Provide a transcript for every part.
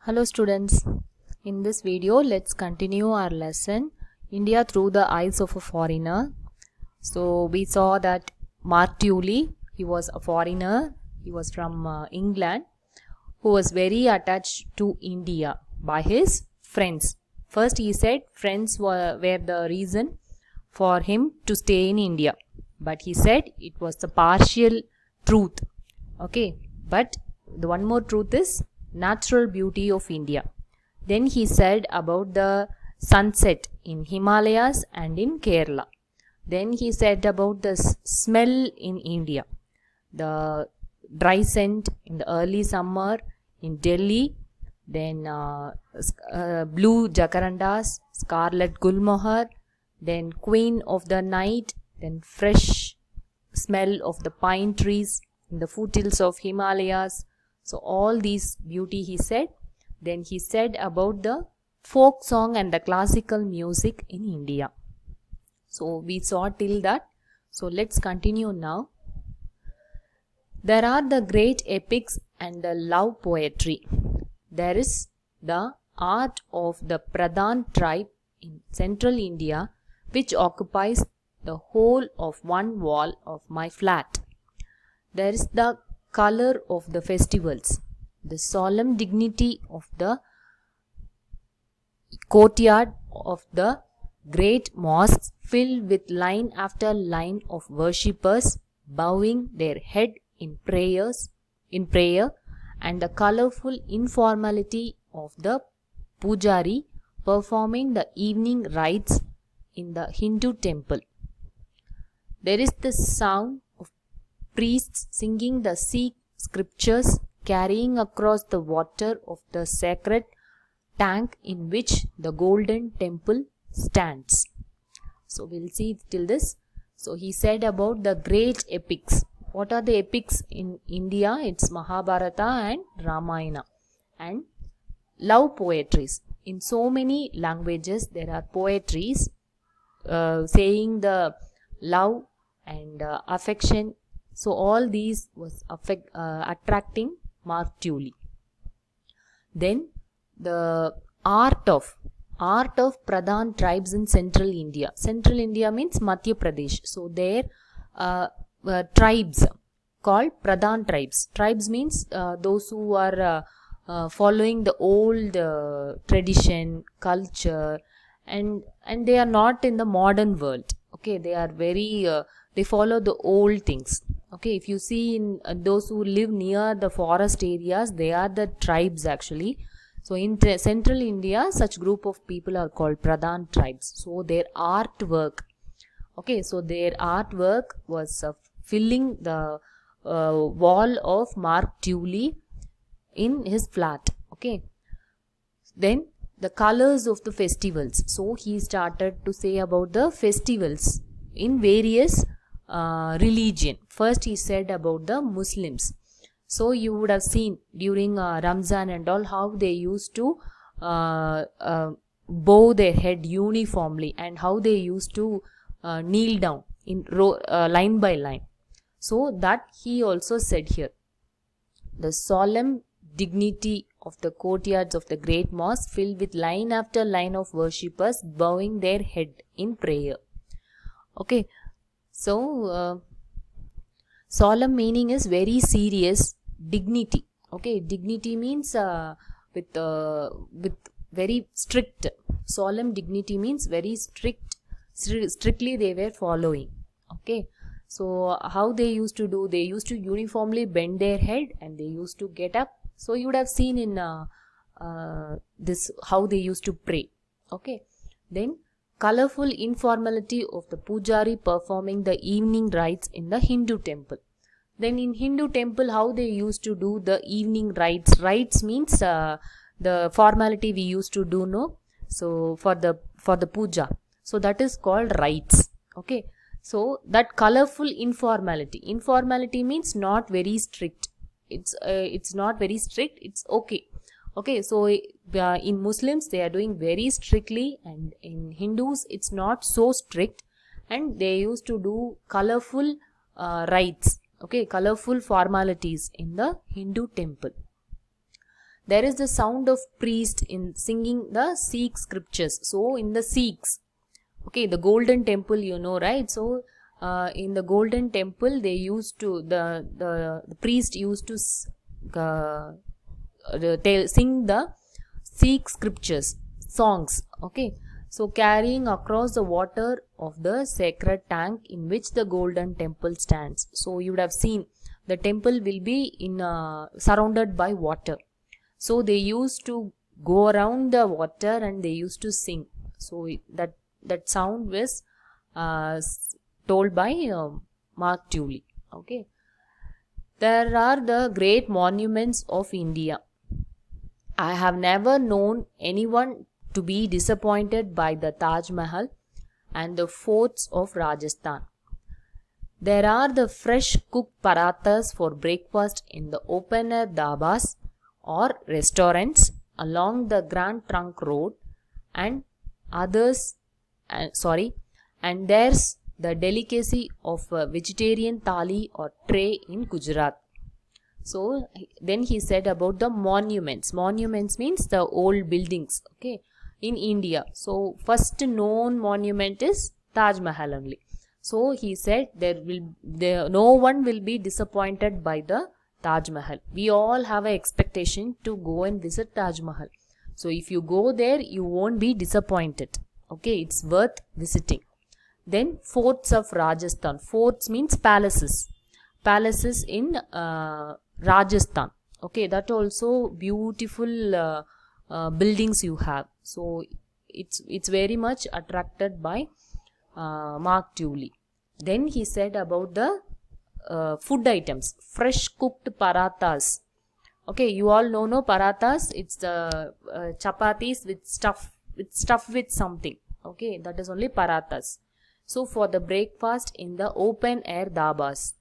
Hello students, in this video let's continue our lesson India through the eyes of a foreigner. So we saw that Mark Tully, he was a foreigner, he was from England, who was very attached to India by his friends. First he said friends were the reason for him to stay in India, but he said it was the partial truth. Okay, but the one more truth is natural beauty of India. Then he said about the sunset in Himalayas and in Kerala. Then he said about the smell in India, the dry scent in the early summer in Delhi, then blue jacarandas, scarlet gulmohar, then queen of the night, then fresh smell of the pine trees in the foothills of Himalayas. So all these beauty he said. Then he said about the folk song and the classical music in India. So we saw till that. So let's continue now. There are the great epics and the love poetry. There is the art of the Pradhan tribe in central India, which occupies the whole of one wall of my flat. There is the color of the festivals, the solemn dignity of the courtyard of the great mosques filled with line after line of worshippers bowing their head in prayer, and the colorful informality of the pujari performing the evening rites in the Hindu temple. There is the sound of priests singing the Sikh scriptures, carrying across the water of the sacred tank in which the golden temple stands. So we'll see till this. So he said about the great epics. What are the epics in India? It's Mahabharata and Ramayana. And love poetries. In so many languages there are poetries saying the love and affection. So all these was attracting Mark Tully. Then the art of Pradhan tribes in central India. Central India means Madhya Pradesh. So there tribes called Pradhan tribes. Tribes means those who are following the old tradition, culture, and they are not in the modern world. Okay, they are very they follow the old things. Okay, if you see in those who live near the forest areas, they are the tribes actually. So in central India, such group of people are called Pradhan tribes. So their artwork, okay, so their artwork was filling the wall of Mark Tully in his flat. Okay, then the colors of the festivals. So he started to say about the festivals in various religion. First he said about the Muslims. So you would have seen during Ramzan and all how they used to bow their head uniformly and how they used to kneel down in line by line. So that he also said here. The solemn dignity of the courtyards of the great mosque filled with line after line of worshippers bowing their head in prayer. Okay. So, solemn meaning is very serious. Dignity. Okay, dignity means with very strict. Solemn dignity means very strict. Strictly they were following. Okay, so how they used to do? They used to uniformly bend their head and they used to get up. So you would have seen in this how they used to pray. Okay, then colorful informality of the pujari performing the evening rites in the Hindu temple. Then in Hindu temple, how they used to do the evening rites. Rites means the formality we used to do, no? So for the puja. So that is called rites. Okay. So that colorful informality. Informality means not very strict. It's not very strict. It's okay. Okay, so in Muslims they are doing very strictly, and in Hindus it's not so strict, and they used to do colorful rites, okay, colorful formalities in the Hindu temple. there is the sound of priest in singing the Sikh scriptures. So in the Sikhs, okay, the golden temple, you know, right? So in the golden temple, they used to, the priest used to sing the Sikh scriptures, songs, okay. So carrying across the water of the sacred tank in which the golden temple stands. So you would have seen the temple will be in surrounded by water. So they used to go around the water and they used to sing. So that sound was told by Mark Tuley. Okay. There are the great monuments of India. I have never known anyone to be disappointed by the Taj Mahal and the forts of Rajasthan. There are the fresh cooked parathas for breakfast in the open air dhabas or restaurants along the Grand Trunk Road, and others, and there's the delicacy of a vegetarian thali or tray in Gujarat. So then he said about the monuments. Monuments means the old buildings, okay, in India. So first known monument is Taj Mahal only. So he said no one will be disappointed by the Taj Mahal. We all have an expectation to go and visit Taj Mahal. So if you go there, you won't be disappointed. Okay, it's worth visiting. Then forts of Rajasthan. Forts means palaces. Palaces in Rajasthan. Okay, that also beautiful buildings you have. So it's very much attracted by Mark Tuley. Then he said about the food items, fresh cooked parathas. Okay, you all know no parathas. It's the chapatis with stuff with something. Okay, that is only parathas. So for the breakfast in the open air dhabas.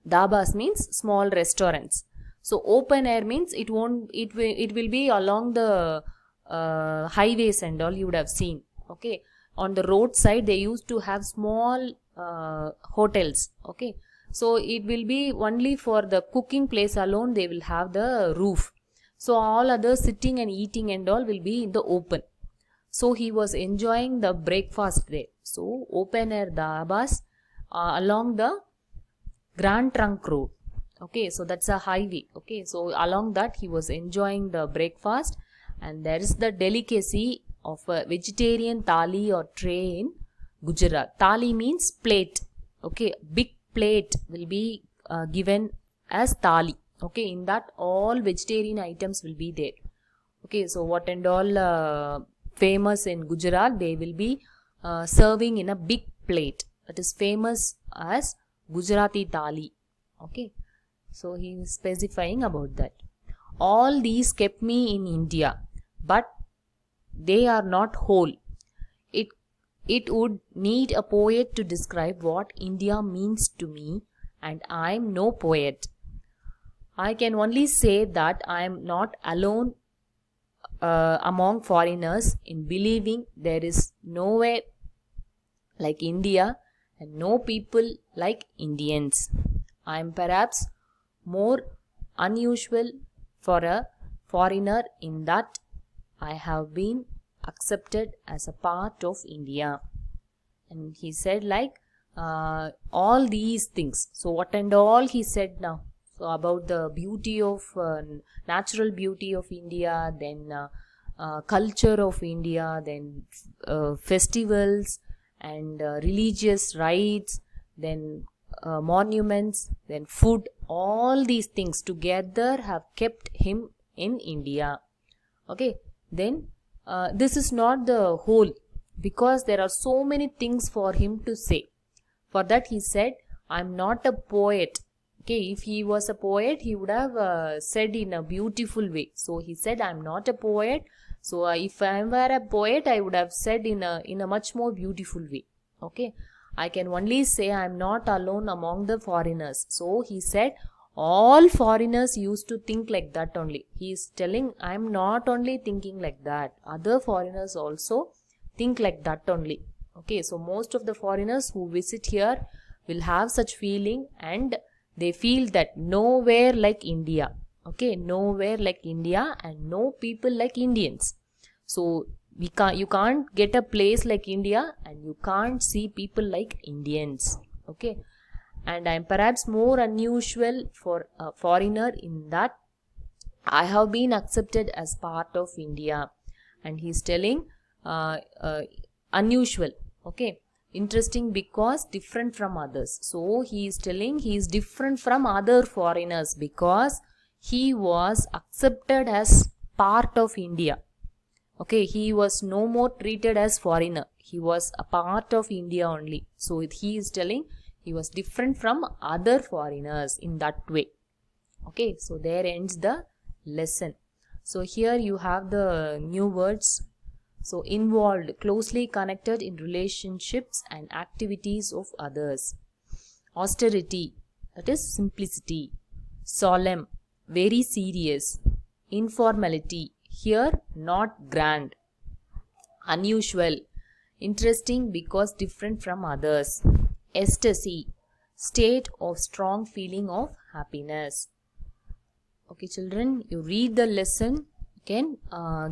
Dhabas means small restaurants. So open air means it will be along the highways and all you would have seen. Okay, on the roadside they used to have small hotels. Okay, so it will be only for the cooking place alone they will have the roof. So all other sitting and eating and all will be in the open. So he was enjoying the breakfast there. So open air dhabas along the Grand Trunk Road. Okay, so that's a highway. Okay, so along that he was enjoying the breakfast, and there is the delicacy of a vegetarian thali or tray in Gujarat. Thali means plate. Okay, big plate will be given as thali. Okay, in that all vegetarian items will be there. Okay, so what and all famous in Gujarat, they will be serving in a big plate. That is famous as Gujarati thali. Okay, so he is specifying about that. All these kept me in India, but they are not whole. It would need a poet to describe what India means to me, and I am no poet. I can only say that I am not alone among foreigners in believing there is nowhere like India and no people like Indians. I am perhaps more unusual for a foreigner in that I have been accepted as a part of India. And he said like all these things. So what and all he said now. So about the beauty of natural beauty of India, then culture of India, then festivals and religious rites, then monuments, then food, all these things together have kept him in India. Okay, then this is not the whole, because there are so many things for him to say. For that he said, I am not a poet. Okay, if he was a poet, he would have said in a beautiful way. So he said, I am not a poet. So if I were a poet, I would have said in a much more beautiful way. Okay, I can only say I am not alone among the foreigners. So he said, all foreigners used to think like that only. He is telling, I am not only thinking like that. Other foreigners also think like that only. Okay, so most of the foreigners who visit here will have such feeling, and they feel that nowhere like India. Okay, nowhere like India and no people like Indians. So you can't get a place like India and you can't see people like Indians. Okay, and I'm perhaps more unusual for a foreigner in that I have been accepted as part of India. And he's telling unusual. Okay, interesting because different from others. So he is telling he is different from other foreigners because he was accepted as part of India. Okay, he was no more treated as foreigner. He was a part of India only. So he is telling he was different from other foreigners in that way. Okay, so there ends the lesson. So here you have the new words. So involved, closely connected in relationships and activities of others. Austerity, that is simplicity. Solemn, very serious. Informality, here not grand. Unusual, interesting because different from others. Ecstasy, state of strong feeling of happiness. Okay children, you read the lesson, you can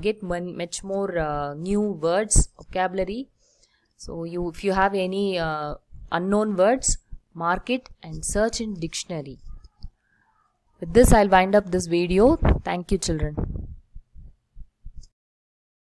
get much more new words, vocabulary. So if you have any unknown words, mark it and search in dictionary. With this I'll wind up this video. Thank you children.